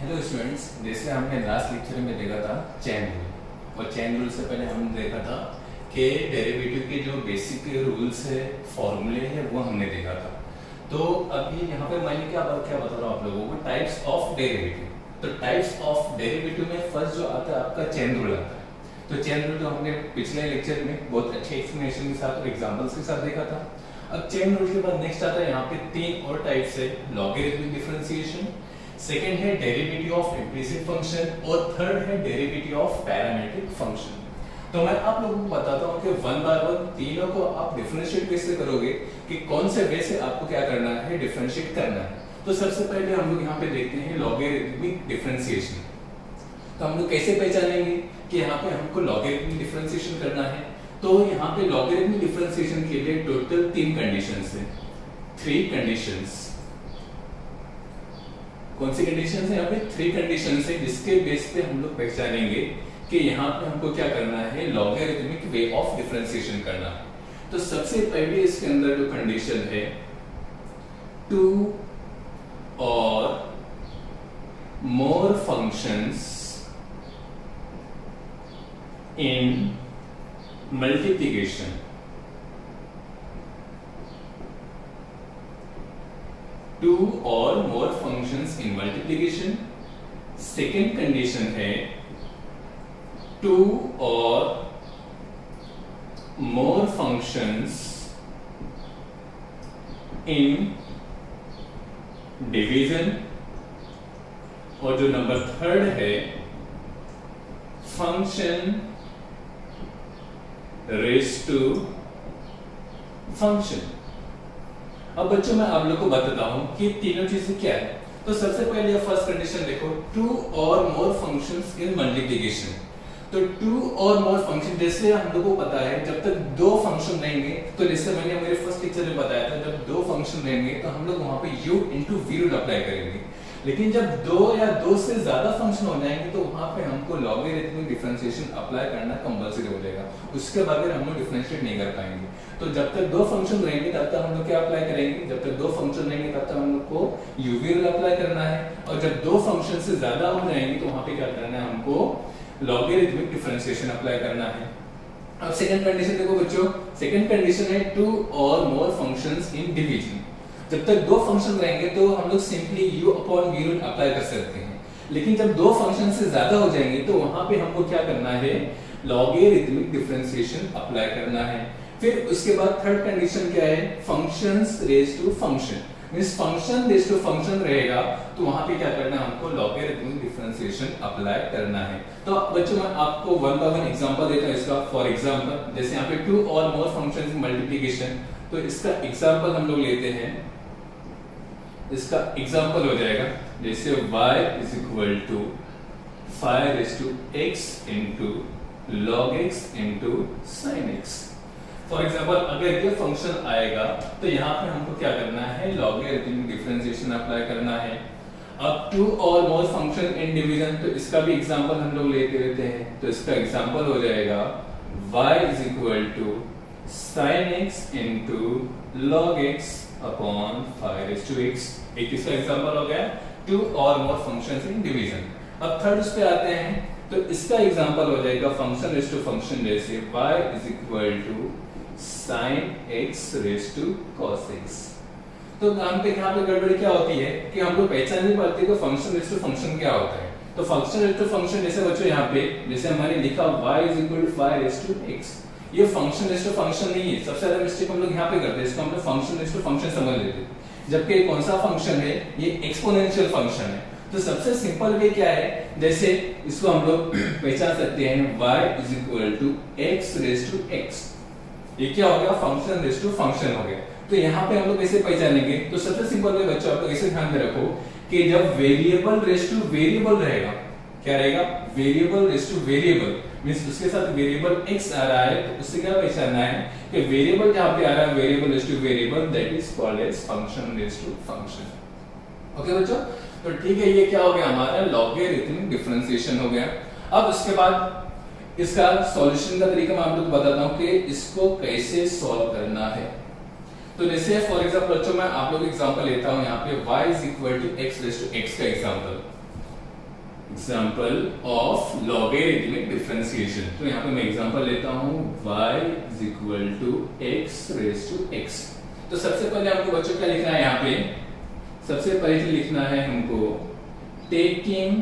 Hello students, जैसे हमने last lecture में देखा था चेन रूल, और चेन रूल से पहले हमने देखा था कि डेरिवेटिव के जो बेसिक रूल्स है, फॉर्मूले हैं, वो हमने देखा था। तो अभी यहाँ पे मैं क्या बता रहा हूँ आप लोगों को, टाइप्स ऑफ डेरिवेटिव। तो टाइप्स ऑफ डेरिवेटिव में फर्स्ट जो आता है आपका चेन रूल आता है। तो चेन रूल तो हमने पिछले लेक्चर में बहुत अच्छे एक्सप्लेनेशन के साथ और एग्जाम्पल्स के साथ देखा था। अब चेन रूल के बाद नेक्स्ट आता है यहाँ पे तीन और टाइप्स है, लॉगरिथमिक डिफरेंशिएशन, सेकेंड है डेरिवेटिव ऑफ इम्प्लिसिट फंक्शन, और थर्ड है डेरिवेटिव ऑफ पैरामीट्रिक फंक्शन। तो मैं आप लोगों को बताता हूँ कि वन बाय वन तीनों को आप डिफरेंशिएट कैसे करोगे, कि कौन से वे से आपको क्या करना है, डिफरेंशिएट करना है। तो सबसे पहले हम लोग यहाँ पे देखते हैं लॉगरिथमिक डिफरेंशिएशन। तो हम लोग कैसे पहचानेंगे कि यहाँ पे हमको लॉगरिथमिक डिफरेंशिएशन करना है। तो यहाँ पे लॉगरिथमिक डिफरेंशिएशन के लिए टोटल तीन कंडीशंस हैं, थ्री कंडीशंस। कौन सी कंडीशंस है यहाँ पे? थ्री कंडीशंस है, जिसके बेस पे हम लोग पहचानेंगे कि यहाँ पे हमको क्या करना है, लॉगरिथमिक वे ऑफ डिफरेंशिएशन करना है। तो सबसे पहले इसके अंदर जो कंडीशन है, two or more functions in multiplication, two or more functions in multiplication. Second condition है two or more functions in division, और जो नंबर थर्ड है, फंक्शन रेज़ टू फंक्शन। अब बच्चों मैं आप लोग को बताता हूं कि तीनों चीजें क्या है। तो सबसे पहले फर्स्ट कंडीशन देखो, to or more functions in multiplication. तो टू और मोर फंक्शन, जैसे हम लोग को पता है जब तक दो फंक्शन रहेंगे, तो जैसे मैंने मेरे फर्स्ट लेक्चर में बताया था, जब दो फंक्शन रहेंगे तो हम लोग वहां पे u into v rule apply करेंगे। लेकिन जब दो या दो से ज्यादा फंक्शन हो जाएंगे तो वहां पे हमको लॉगरिथमिक डिफरेंशिएशन अप्लाई करना कंपलसरी हो जाएगा, उसके बगैर हम लोग डिफरेंशिएट नहीं कर पाएंगे। तो जब तक दो फंक्शन रहेंगे तब तक हम लोग क्या अप्लाई करेंगे, जब तक दो फंक्शन रहेंगे तब तक हम लोग को यूवी रूल अप्लाई करना है, और जब दो फंक्शन से ज्यादा हो जाएंगे तो वहां पे क्या करना है, हमको लॉगरिथमिक डिफरेंशिएशन अप्लाई करना है। अब सेकंड कंडीशन देखो बच्चों, सेकंड कंडीशन है two or more functions in division. जब तक दो फंक्शन रहेंगे तो हम लोग simply u upon v rule apply कर सकते हैं, लेकिन जब दो फंक्शन से ज्यादा हो जाएंगे तो वहां पे हमको क्या करना है, लॉगरिथमिक डिफरेंशिएशन अप्लाई करना है। फिर उसके बाद थर्ड कंडीशन क्या है, functions raise to function, means function raise to function रहेगा तो वहां पे क्या करना है, हमको लॉगरिथमिक डिफरेंशिएशन अप्लाई करना है। तो बच्चों मैं आपको वन बाय वन एग्जांपल देता हूं इसका। फॉर एग्जांपल जैसे यहाँ पे to or more functions in multiplication, तो इसका एग्जांपल हम लोग लेते हैं। इसका एग्जांपल हो जाएगा जैसे y is equal to 5x into log x into sin x। For example अगर ये फंक्शन आएगा तो यहाँ पे हमको क्या करना है, लॉगरिथमिक डिफरेंशिएशन अप्लाई करना है। अब to or more function in division, तो इसका भी एग्जांपल हम लोग लेते रहते हैं। तो इसका एग्जांपल हो जाएगा y is equal to sin x into log x upon 5x। एक इसका एग्जांपल हो गया two or more functions in division. अब थर्ड उस पे आते हैं, तो इसका एग्जांपल हो जाएगा फंक्शन रेज़ टू फंक्शन, जैसे y is equal to sin x raise to cos x। तो हम पे यहाँ पे गड़बड़ी क्या होती है कि हम लोग पहचान नहीं पाते कि फंक्शन रेज़ टू फंक्शन क्या होता है। तो फंक्शन रेज़ टू फंक्शन जैसे बच्चों यहाँ पे जैसे हमारे लिखा y is equal to 5 raise to x, ये फंक्शन रेज़ टू फंक्शन नहीं है। सबसे ज्यादा मिस्टेक हम लोग यहाँ पे करते हैं, इसको हम लोग फंक्शन रेज़ टू फंक्शन समझ लेते हैं, जबकि कौन सा फंक्शन है, ये एक्सपोनेंशियल फंक्शन है। तो सबसे सिंपल वे क्या है, जैसे इसको हम लोग पहचान सकते हैं y is equal to x raise to x। ये क्या हो गया, फंक्शन रेज़ टू फंक्शन हो गया। तो यहाँ पे हम लोग कैसे पहचानेंगे, तो सबसे सिंपल वे बच्चों आप लोग ऐसे ध्यान में रखो कि जब वेरिएबल रेज़ टू वेरिएबल रहेगा, क्या रहेगा, variable raise to variable, means उसके साथ वेरिएबल x आ रहा है, तो उससे क्या पहचानना है कि वेरिएबल जहां पे आ रहा है, variable raise to variable, that is called as function raise to function. Okay बच्चों, तो ठीक है, ये क्या हो गया, हमारा लॉगरिथमिक डिफरेंशिएशन हो गया। अब उसके बाद इसका सॉल्यूशन का तरीका मैं आप लोग बताता हूं कि इसको कैसे सॉल्व करना है। तो जैसे फॉर एग्जांपल बच्चों मैं आप लोग एग्जांपल लेता हूं यहाँ पे y is equal to x raise to x का example. Example of logarithmic differentiation. तो यहाँ पे मैं एग्जाम्पल लेता हूँ y is equal to x raise to x। तो सबसे पहले हमको बच्चों क्या लिखना है, यहाँ पे सबसे पहले लिखना है हमको taking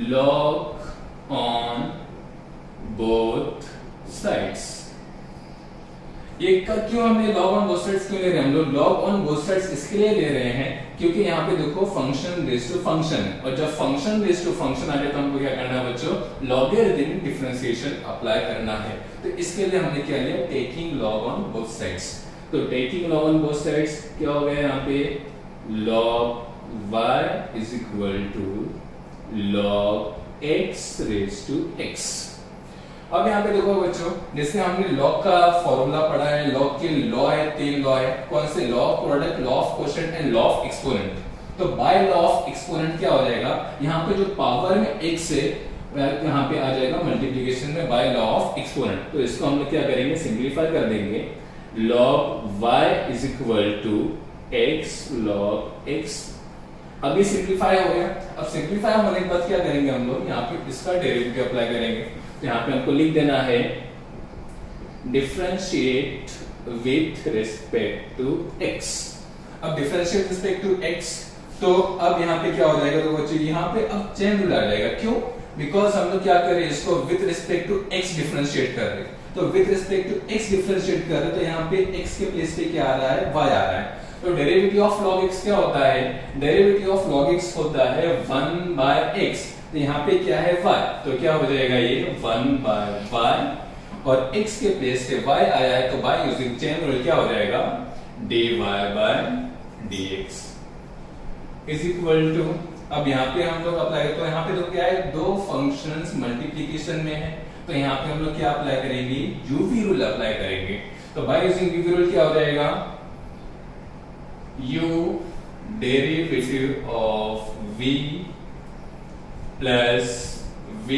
log on both sides. ये क्यों हमने लॉग ऑन बोथ साइड्स क्यों ले रहे हैं, हम लोग लॉग ऑन बोथ साइड्स इसके लिए ले रहे हैं क्योंकि यहाँ पे देखो फंक्शन रेज टू फंक्शन, और जब फंक्शन रेज टू फंक्शन आ जाए तो हमको क्या करना है बच्चों, लॉगरिथमिक डिफरेंशिएशन अप्लाई करना है। तो इसके लिए हमने क्या लिया, taking log on both sides. तो taking log on both sides क्या हो गया यहाँ पे, log y is equal to log x raise to x। अब यहाँ पे देखो बच्चों, जैसे हमने लॉग का फॉर्मूला पढ़ा है, लॉग के लॉ है, 3 लॉ है, कौन से, law of product, law of quotient and law of exponent. तो बाय लॉ ऑफ एक्सपोनेंट क्या हो जाएगा, यहाँ पे जो पावर में x है यहाँ पे आ जाएगा मल्टीप्लिकेशन में बाय लॉ ऑफ एक्सपोनेंट। तो इसको हम लोग क्या करेंगे, सिंप्लीफाई कर देंगे, log y is equal to x log x। अभी सिंप्लीफाई हो गया। अब सिंप्लीफाई होने के बाद क्या करेंगे हम लोग, यहाँ पे इसका डेरिवेटिव अप्लाई करेंगे। तो यहाँ पे हमको लिख देना है differentiate with respect to x। अब डिफरेंशिएट रिस्पेक्ट टू x, तो अब यहाँ पे क्या हो जाएगा, तो बच्चों यहाँ पे अब चेन रूल आ जाएगा। क्यों, बिकॉज हम लोग क्या कर रहे हैं, इसको with respect to x differentiate कर रहे हैं। तो with respect to x differentiate कर रहे हैं, तो यहाँ पे x के प्लेस पे क्या आ रहा है, y आ रहा है। तो डेरिवेटिव ऑफ log x क्या होता है, डेरिवेटिव ऑफ log x होता है 1 by x। तो यहाँ पे क्या है, y, तो क्या हो जाएगा ये 1 by y, और x के प्लेस पे y आया है, तो y यूजिंग चेन रूल क्या हो जाएगा, dy by dx is equal to. अब यहाँ पे हम लोग अप्लाई, तो यहाँ पे तो क्या है, दो फंक्शंस मल्टीप्लिकेशन में है, तो यहाँ पे हम लोग क्या अप्लाई करेंगे, uv रूल अप्लाई करेंगे। तो बाय यूजिंग uv रूल क्या हो जाएगा, u derivative of v plus v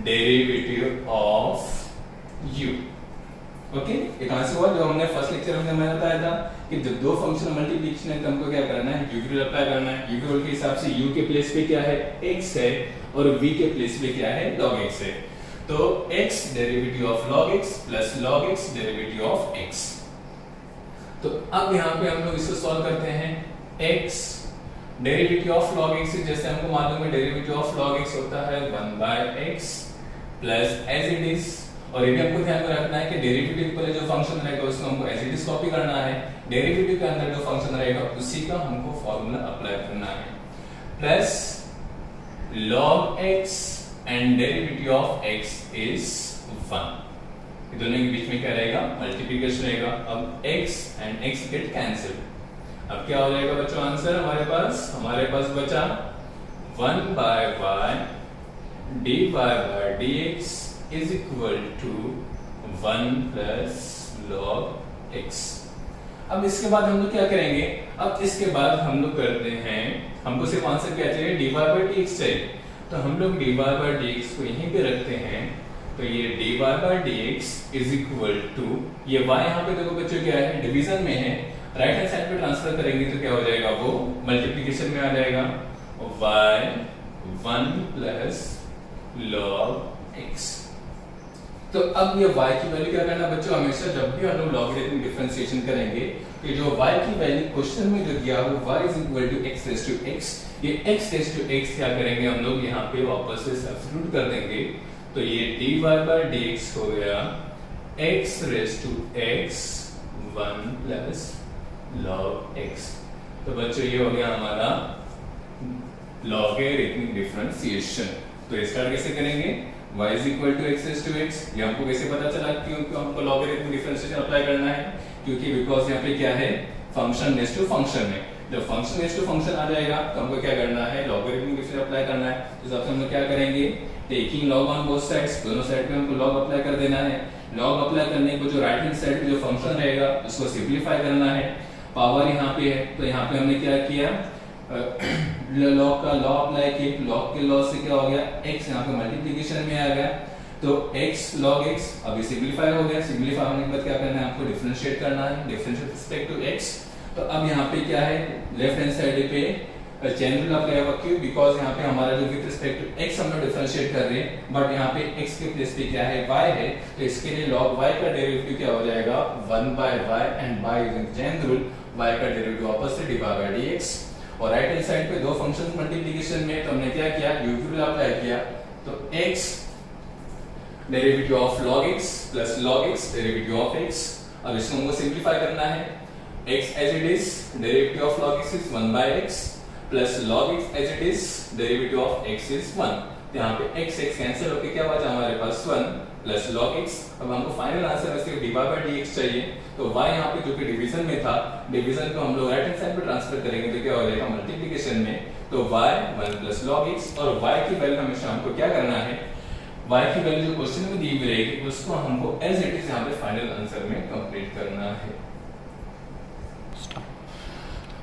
derivative of u। Okay, ये कहां से हुआ, जो हमने फर्स्ट लेक्चर में मैंने बताया था कि जब दो फंक्शन मल्टीप्लिकेशन है तो हमको क्या करना है, u रूल अप्लाई करना है। u रूल के हिसाब से u के प्लेस पे क्या है, x है, और v के प्लेस पे क्या है, log x है। तो x derivative of log x plus log x derivative of x। तो अब यहाँ पे हम लोग इसको सॉल्व करते हैं, x derivative of log x, जैसे हमको मालूम है डेरिवेटिव ऑफ log x होता है 1 by x plus as it is. और ये भी हमको ध्यान में रखना है कि डेरिवेटिव पर जो फंक्शन रहेगा उसको हमको एज इट इज कॉपी करना है, डेरिवेटिव के अंदर जो फंक्शन रहेगा उसी का हमको फॉर्मूला अप्लाई करना है, plus log x and derivative of x is 1। दोनों के बीच में क्या रहेगा, मल्टीप्लिकेशन रहेगा। अब x and x get cancel. अब क्या हो जाएगा बच्चों, आंसर हमारे पास बचा 1 by y dy by dx is equal to 1 plus log x। अब इसके बाद हम लोग क्या करेंगे, अब इसके बाद हम लोग करते हैं, हमको सिर्फ आंसर क्या चाहिए, dy by dx चाहिए। तो हम लोग dy by dx को यहीं पे रखते हैं। तो ये dy by dx is equal to, ये y यहाँ पे देखो बच्चों क्या है, डिवीजन में है, राइट हैंड साइड पे ट्रांसफर करेंगे तो क्या हो जाएगा, वो मल्टीप्लिकेशन में आ जाएगा, y 1 प्लस log x। तो अब ये y की वैल्यू क्या करना बच्चों, हमेशा जब भी हम लोग लॉगरिथमिक डिफरेंशिएशन करेंगे कि जो y की वैल्यू क्वेश्चन में जो दिया हो y is equal to x raise to x, ये x रेज टू x क्या करेंगे हम लोग यहाँ पे वापस से सब्स्टिट्यूट कर देंगे। तो ये dy by dx हो गया x raise to x 1 plus log x। तो बच्चों ये हो गया हमारा लॉगरिथमिक डिफरेंशिएशन। तो स्टार्ट कैसे करेंगे, y is equal to x raised to x। ये हमको कैसे पता चला क्योंकि हमको लॉगरिथमिक डिफरेंशिएशन अप्लाई करना है, क्योंकि बिकॉज यहाँ पे क्या है, फंक्शन रेज टू फंक्शन है। जब फंक्शन रेज टू फंक्शन आ जाएगा तो हमको क्या करना है, लॉगरिथमिक डिफरेंशिएशन अप्लाई करना है। तो हिसाब से हम लोग क्या करेंगे, taking log on both sides, दोनों साइड पे हमको लॉग अप्लाई कर देना है। लॉग अप्लाई करने को जो राइट हैंड साइड पे जो फंक्शन रहेगा उसको सिंपलीफाई करना है। पावर यहाँ पे है तो यहाँ पे हमने क्या किया, लॉग का लॉ अप्लाई किया, लॉग के लॉ से क्या हो गया, x यहाँ पे मल्टीप्लिकेशन में आ गया, तो x log x अभी सिंपलीफाई हो गया। सिंपलीफाई होने के बाद क्या करना है, आपको डिफरेंशिएट करना है, डिफरेंशिएट रिस्पेक्ट टू x। तो अब यहाँ पे क्या है, लेफ्ट हैंड साइड पे चेन रूल अप्लाई होगा। क्यों? बिकॉज यहाँ पे हमारा जो विद रिस्पेक्ट टू x हम लोग डिफरेंशिएट कर रहे हैं, बट यहाँ पे x के प्लेस पे क्या है, y है, तो इसके लिए log y का डेरिवेटिव क्या हो जाएगा, 1/y, and by using chain rule y का डेरिवेटिव वापस से dy/dx। और राइट हैंड साइड पे दो फंक्शंस मल्टीप्लिकेशन में तो हमने क्या किया, u रूल अप्लाई किया, तो x derivative of log x plus log x derivative of x। अब इसको हमको सिंपलीफाई करना है, x as it is derivative of log x is 1/x plus log x as it is derivative of x is 1। तो यहाँ पे x cancel होके क्या बचा हमारे पास 1 प्लस log x। अब हमको फाइनल आंसर में सिर्फ dy/dx चाहिए, तो y यहाँ पे जो कि डिवीजन में था, डिवीजन को हम लोग राइट हैंड साइड पे ट्रांसफर करेंगे तो क्या हो जाएगा मल्टीप्लिकेशन में, तो y 1 प्लस log x। और y की वैल्यू हमेशा हमको क्या करना है, y की वैल्यू जो क्वेश्चन में दी हुई रहेगी उसको हमको एज इट इज यहाँ पे फाइनल आंसर में कंप्लीट करना है।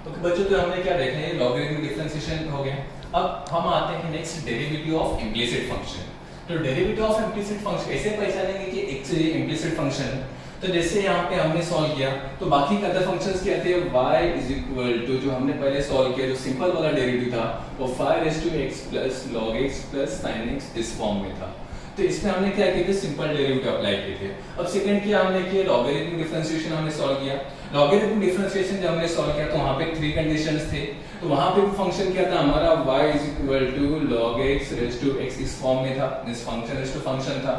तो बच्चों तो हमने क्या देखा है, लॉगरिथमिक डिफरेंशिएशन हो गया। अब हम आते हैं next derivative of implicit function. तो डेरिवेटिव ऑफ इम्प्लिसिट फंक्शन कैसे पहचानेंगे कि एक से इम्प्लिसिट फंक्शन है, तो जैसे यहाँ पे हमने सॉल्व किया तो बाकी के अदर फंक्शंस क्या थे, y इज इक्वल टू जो हमने पहले सॉल्व किया जो सिंपल वाला डेरिवेटिव था वो 5x plus log x plus sin x इस फॉर्म में था। तो इसमें हमने क्या किया, सिंपल डेरिवेटिव अप्लाई किए थे। अब सेकंड क्या हमने किया, लॉगरिथमिक डिफरेंशिएशन हमने सॉल्व किया। लॉगरिथमिक डिफरेंशिएशन जब हमने सॉल्व किया तो वहां पे 3 कंडीशंस थे, तो वहां पे फंक्शन क्या था हमारा, y is equal to log x raise to x इस फॉर्म में था, इस फंक्शन रेज़ टू फंक्शन था,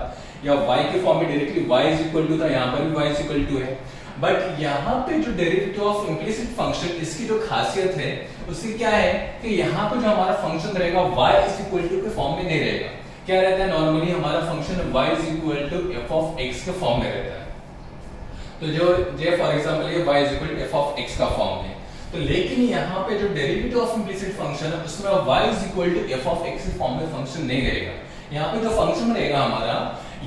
या y के फॉर्म में directly y is equal to था, यहां पर भी y इज इक्वल टू है। बट यहाँ पे जो डेरिवेटिव ऑफ इम्प्लिसिट फंक्शन, इसकी जो खासियत है उसकी क्या है कि यहाँ पे जो हमारा फंक्शन रहेगा y इज इक्वल टू के फॉर्म में नहीं रहेगा। क्या रहता है, नॉर्मली हमारा function y is equal to f of x के फॉर्म में रहता है। तो जो फॉर एग्जांपल ये y is equal to f of x का फॉर्म है, तो लेकिन यहाँ पे जो डेरिवेटिव ऑफ इम्प्लिसिट फंक्शन है उसमें y is equal to f of x के फॉर्म में फंक्शन नहीं रहेगा। यहाँ पे जो फंक्शन रहेगा हमारा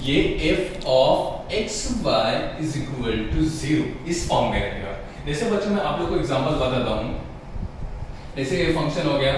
ये f of xy is equal to 0 इस फॉर्म में रहेगा। जैसे बच्चों मैं आप लोगों को एग्जांपल बताता हूँ, जैसे ये फंक्शन हो गया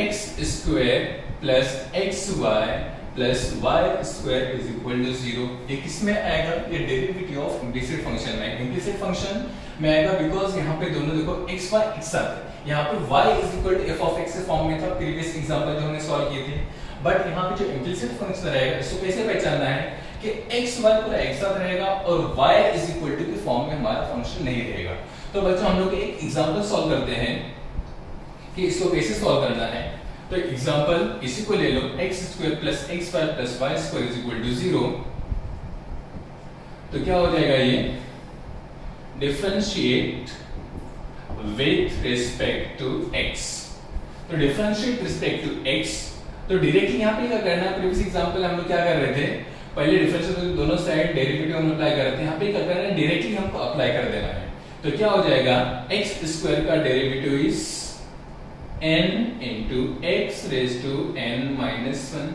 x square plus xy plus y square is equal to 0। ये किसमें आएगा, ये डेरिवेटिव ऑफ इम्प्लिसिट फंक्शन में, इम्प्लिसिट फंक्शन में आएगा बिकॉज़ यहाँ पे दोनों देखो x y एक साथ है। यहाँ पे y is equal to f of x के फॉर्म में था प्रीवियस एग्जांपल जो हमने सॉल्व किए थे। बट यहाँ पे जो इम्प्लिसिट फंक्शन रहेगा इसको कैसे पहचानना है कि x y पूरा एक साथ रहेगा और y इज इक्वल टू के फॉर्म में हमारा फंक्शन नहीं रहेगा। तो बच्चों हम लोग एक एग्जांपल सॉल्व करते हैं कि इसको कैसे सॉल्व करना है। तो एग्जांपल इसी को ले लो, x square plus xy plus y square is equal to 0। तो क्या हो जाएगा, ये differentiate with respect to x। तो डिफरेंशिएट रिस्पेक्ट टू x, तो डायरेक्टली यहाँ पे क्या करना है, प्रीवियस एग्जांपल हम लोग क्या कर रहे थे, पहले डिफरेंशिएट दोनों साइड डेरिवेटिव हम अप्लाई कर रहे थे, यहाँ पे क्या करना है डायरेक्टली हमको अप्लाई कर देना है। तो क्या हो जाएगा, x स्क्वायर का derivative is n into x raised to n minus 1,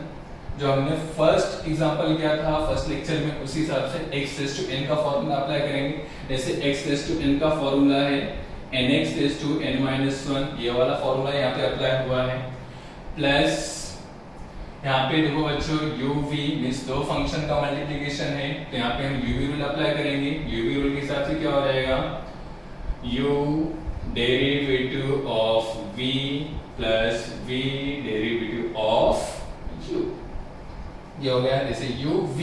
जो हमने फर्स्ट एग्जांपल किया था फर्स्ट लेक्चर में, उसी हिसाब से x raised to n का फॉर्मूला अप्लाई करेंगे। जैसे x raised to n का फॉर्मूला है nx raised to n minus 1, ये वाला फॉर्मूला यहाँ पे अप्लाई हुआ है, प्लस यहाँ पे देखो बच्चों uv मींस दो फंक्शन का मल्टीप्लिकेशन है, तो यहाँ पे हम uv रूल अप्लाई करेंगे। uv रूल के हिसाब से क्या हो जाएगा, u derivative of v plus v derivative of u, ये हो गया जैसे uv।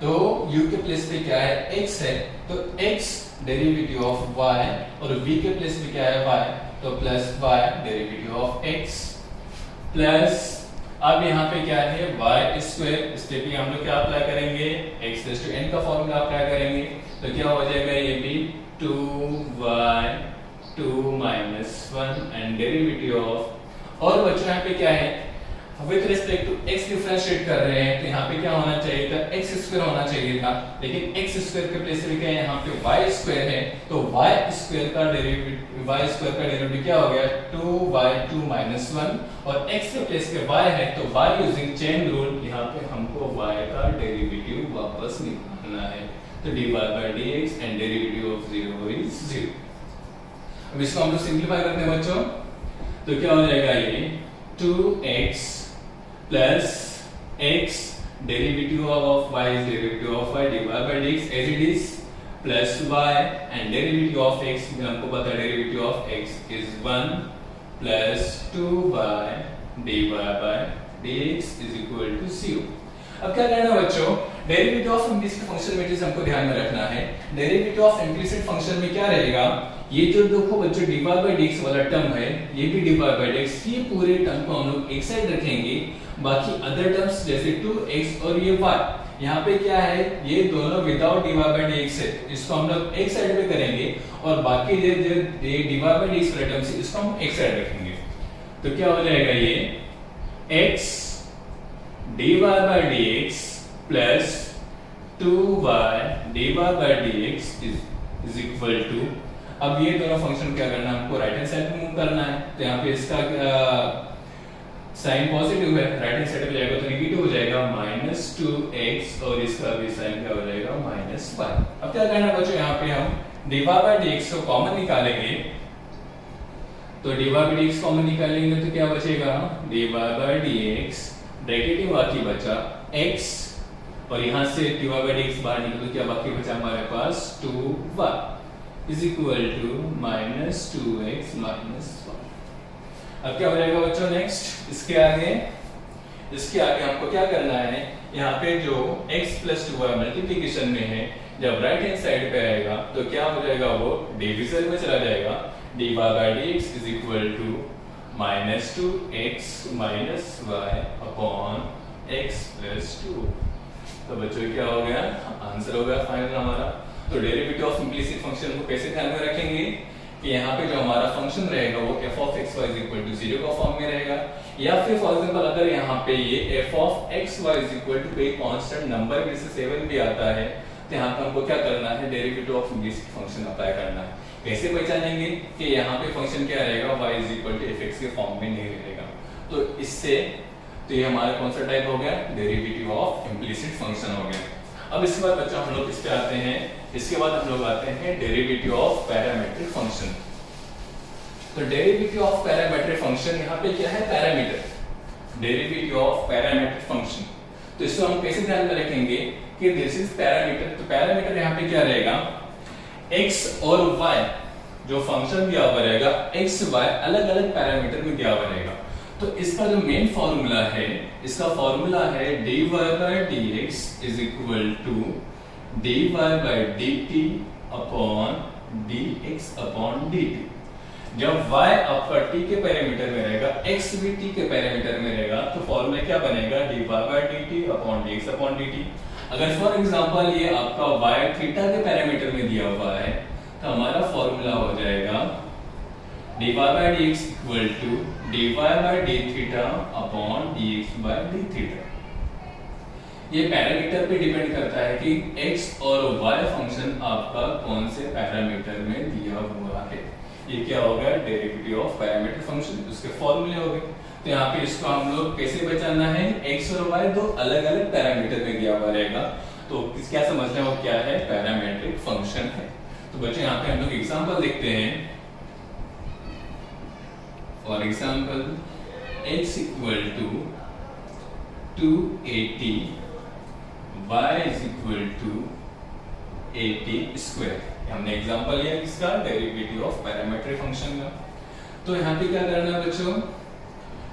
तो u के प्लेस पे क्या है, x है, तो x डेरिवेटिव ऑफ y, और v के प्लेस पे क्या है y, तो plus y derivative of x, plus अब यहाँ पे क्या है y स्क्वायर, इस पे भी हम लोग क्या अप्लाई करेंगे, x रेज़ टू n का फॉर्मूला अप्लाई करेंगे। तो क्या हो जाएगा, ये भी 2y 2 minus 1 and derivative of, और बच्चों यहाँ पे क्या है with respect to x differentiate कर रहे हैं, तो यहाँ पे क्या होना चाहिए था, x स्क्वायर होना चाहिए था, लेकिन x स्क्वायर के प्लेस पे क्या है, यहाँ पे y स्क्वायर है, तो y स्क्वायर का डेरिवेटिव क्या हो गया 2y 2 minus 1, और x के प्लेस पे y है, तो y यूजिंग चेन रूल यहाँ पे हमको y का डेरिवेटिव वापस निकालना है। तो dy/dx and derivative of 0 is 0। अब इसको हम लोग सिंपलीफाई करते हैं बच्चों, तो क्या हो जाएगा, ये 2x plus x derivative of y is derivative of y dy/dx as it is, plus y and derivative of x, हमको पता है derivative of x is 1 plus 2y dy by dx is equal to 0। अब क्या करना है बच्चों, derivative of implicit function में हमको ध्यान में रखना है। डेरिवेटिव ऑफ इम्प्लिसिट फंक्शन में क्या रहेगा, ये जो देखो बच्चों dy by dx वाला टर्म है, ये भी dy by dx, ये पूरे टर्म को हम लोग एक साइड रखेंगे, बाकी अदर टर्म्स जैसे 2x और ये y, यहाँ पे क्या है, ये दोनों विदाउट dy by dx है, इसको हम लोग एक साइड पे करेंगे, और बाकी ये dy by dx वाले टर्म्स इसको हम एक साइड रखेंगे। तो क्या हो जाएगा, ये x dy by dx प्लस 2y dy by dx is equal to, अब ये दोनों फंक्शन क्या करना है, हमको राइट हैंड साइड पे मूव करना है। तो यहाँ पे इसका साइन पॉजिटिव है, राइट हैंड साइड पे जाएगा तो नेगेटिव हो जाएगा, -2x, और इसका भी साइन क्या हो जाएगा, -y। अब क्या करना है बच्चों, यहाँ पे हम dy by dx को कॉमन निकालेंगे, तो dy by dx कॉमन निकालेंगे तो क्या बचेगा, dy by dx ब्रैकेट में बाकी बचा x, और यहाँ से dy by dx बाहर निकले तो क्या बाकी बचा हमारे पास 2y is equal to -2x -1। अब क्या हो जाएगा बच्चों, नेक्स्ट इसके आगे हमको क्या करना है, यहाँ पे जो x प्लस 2y मल्टीप्लीकेशन में है, जब राइट हैंड साइड पे आएगा तो क्या हो जाएगा, वो डिवीजन में चला जाएगा, dy by dx is equal to -2x -y upon x plus 2। तो बच्चों क्या हो गया, आंसर हो गया फाइनल हमारा। तो डेरिवेटिव ऑफ इम्प्लिसिट फंक्शन को कैसे ध्यान में रखेंगे कि यहाँ पे जो हमारा फंक्शन रहेगा वो f of x y is equal to 0 का फॉर्म में रहेगा, या फिर फॉर एग्जांपल अगर यहाँ पे ये f of x y is equal to कोई कांस्टेंट नंबर जैसे 7 भी आता है, तो यहाँ पे हमको क्या करना है, derivative of implicit function apply करना है। कैसे पहचानेंगे कि यहाँ पे फंक्शन क्या रहेगा, y is equal to fx के फॉर्म में नहीं रहेगा। तो इससे तो ये हमारा कौन सा टाइप हो गया, डेरिवेटिव ऑफ इम्प्लिसिट फंक्शन हो गया। अब इसके बाद बच्चों हम लोग इस पे आते हैं, इसके बाद हम लोग आते हैं डेरिवेटिव ऑफ पैरामीट्रिक फंक्शन। तो डेरिवेटिव ऑफ पैरामीट्रिक फंक्शन यहाँ पे क्या है, parameter, derivative of parametric function. तो इसको हम कैसे ध्यान में रखेंगे कि दिस इज पैरामीटर। तो पैरामीटर यहाँ पे क्या रहेगा, x और y जो फंक्शन दिया हुआ रहेगा, x y अलग अलग पैरामीटर में दिया हुआ रहेगा। तो इसका जो मेन फॉर्मूला है, इसका फॉर्मूला है dy by dx is equal to dy by dt upon dx upon dt। जब y आपका t के पैरामीटर में रहेगा, x भी t के पैरामीटर में रहेगा, तो फॉर्मूला क्या बनेगा, dy by dt upon dx upon dt। अगर फॉर एग्जांपल ये आपका y थीटा के पैरामीटर में दिया हुआ है, तो हमारा फॉर्मूला हो जाएगा dy by dx equal to dy by d theta upon dx by d theta. ये पैरामीटर पे डिपेंड करता है कि x और y फंक्शन आपका कौन से पैरामीटर में दिया हुआ है। ये क्या हो गया, डेरिवेटिव ऑफ पैरामीटर फंक्शन, उसके फॉर्मूले हो गए। तो यहाँ पे इसको हम लोग कैसे पहचानना है, x और y दो अलग अलग पैरामीटर में दिया हुआ रहेगा, तो क्या समझना है वो क्या है, पैरामीट्रिक फंक्शन है। तो बच्चों यहाँ पे हम लोग एग्जांपल देखते हैं। For example x equal to 280 y is equal to 80 square. हमने एग्जांपल लिया किसका, डेरिवेटिव ऑफ पैरामीट्रिक फंक्शन का। तो यहाँ पे क्या करना है बच्चों,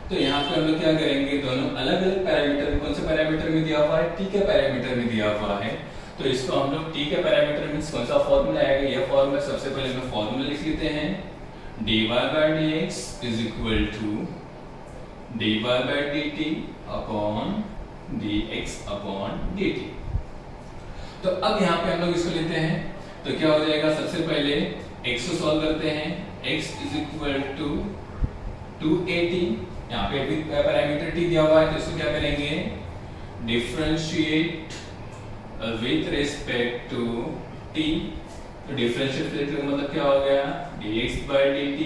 तो यहाँ पे हम लोग क्या करेंगे, दोनों अलग अलग पैरामीटर, कौन से पैरामीटर में दिया हुआ है, t के पैरामीटर में दिया हुआ है। तो इसको हम लोग t के पैरामीटर में कौन सा फॉर्मूला आएगा, यह फॉर्मूला सबसे पहले हम फॉर्मूला लिख लेते हैं, dy by dx is equal to dy by dt upon dx upon dt। तो अब यहाँ पे हम लोग इसको लेते हैं, तो क्या हो जाएगा, सबसे पहले x को सॉल्व करते हैं, x is equal to 280, यहाँ पे भी पैरामीटर t दिया हुआ है, तो इसको क्या करेंगे, differentiate with respect to t। तो डिफरेंशिएट का मतलब क्या हो गया, dx by dt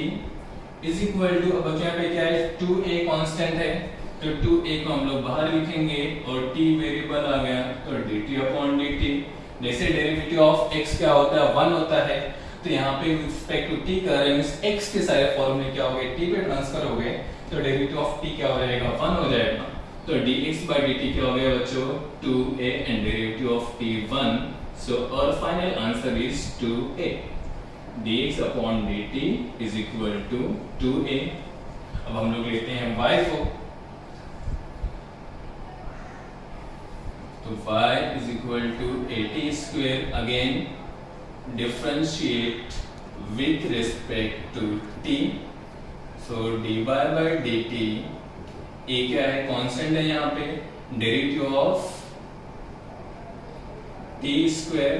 is equal to, अब यहाँ पे क्या है, 2a कांस्टेंट है, तो 2a को हम लोग बाहर लिखेंगे और t वेरिएबल आ गया, तो dt अपॉन dt। जैसे डेरिवेटिव ऑफ x क्या होता है, 1 होता है, तो यहाँ पे विद रिस्पेक्ट टू t कर रहे हैं, x के सारे फॉर्मूले क्या हो गए, t पे ट्रांसफर हो गए, तो डेरिवेटिव ऑफ t क्या हो जाएगा, 1 हो जाएगा। तो dx by dt क्या हो गया बच्चों, 2a and derivative of t 1। So our final answer is 2a. dx upon dt is equal to 2a अब हम लोग लेते हैं y को, तो y is equal to 80 square, again differentiate with respect to t, so dy by dt, a क्या है, constant है यहाँ पे, derivative of t square,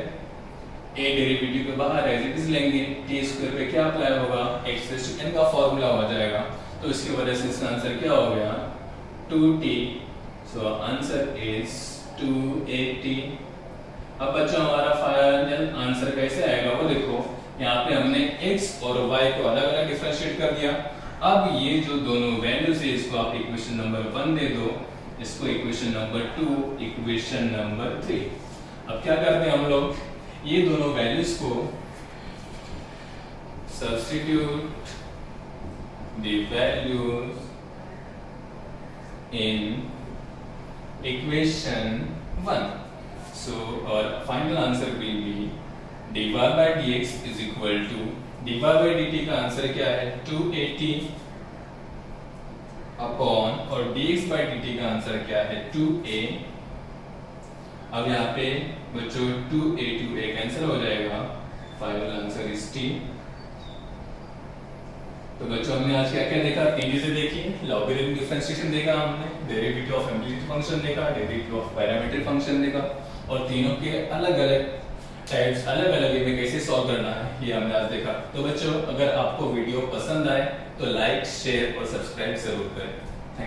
a derivative के बाहर एज इट इज लेंगे, टी स्क्वायर पे क्या अप्लाई होगा, एक्स रेज़ टू n का फॉर्मूला हो जाएगा, तो इसकी वजह से इसका आंसर क्या हो गया 2t, सो आंसर इज 280। अब बच्चों हमारा फाइनल आंसर कैसे आएगा वो देखो, यहाँ पे हमने x और y को अलग अलग डिफरेंशिएट कर दिया। अब ये जो दोनों वैल्यूज है इसको आप इक्वेशन नंबर 1 दे दो, इसको इक्वेशन नंबर 2, इक्वेशन नंबर 3। अब क्या करते हैं हम लोग, ये दोनों वैल्यूज को substitute the values in equation 1, so और final answer will be dy by dx is equal to dy by dt का आंसर क्या है 280 अपॉन, और dx by dt का आंसर क्या है 2a। अब यहाँ पे बच्चों 2a 2a कैंसिल हो जाएगा, फाइनल आंसर इज t। तो बच्चों हमने आज क्या क्या देखा, तीन चीजें देखी, लॉगरिथमिक डिफरेंशिएशन देखा हमने, डेरिवेटिव ऑफ इम्प्लिसिट फंक्शन देखा, डेरिवेटिव ऑफ पैरामीट्रिक फंक्शन देखा, और तीनों के अलग अलग टाइप्स, अलग अलग वे में कैसे सॉल्व करना है ये हमने आज देखा। तो बच्चों अगर आपको वीडियो पसंद आए तो लाइक, शेयर और सब्सक्राइब जरूर करें।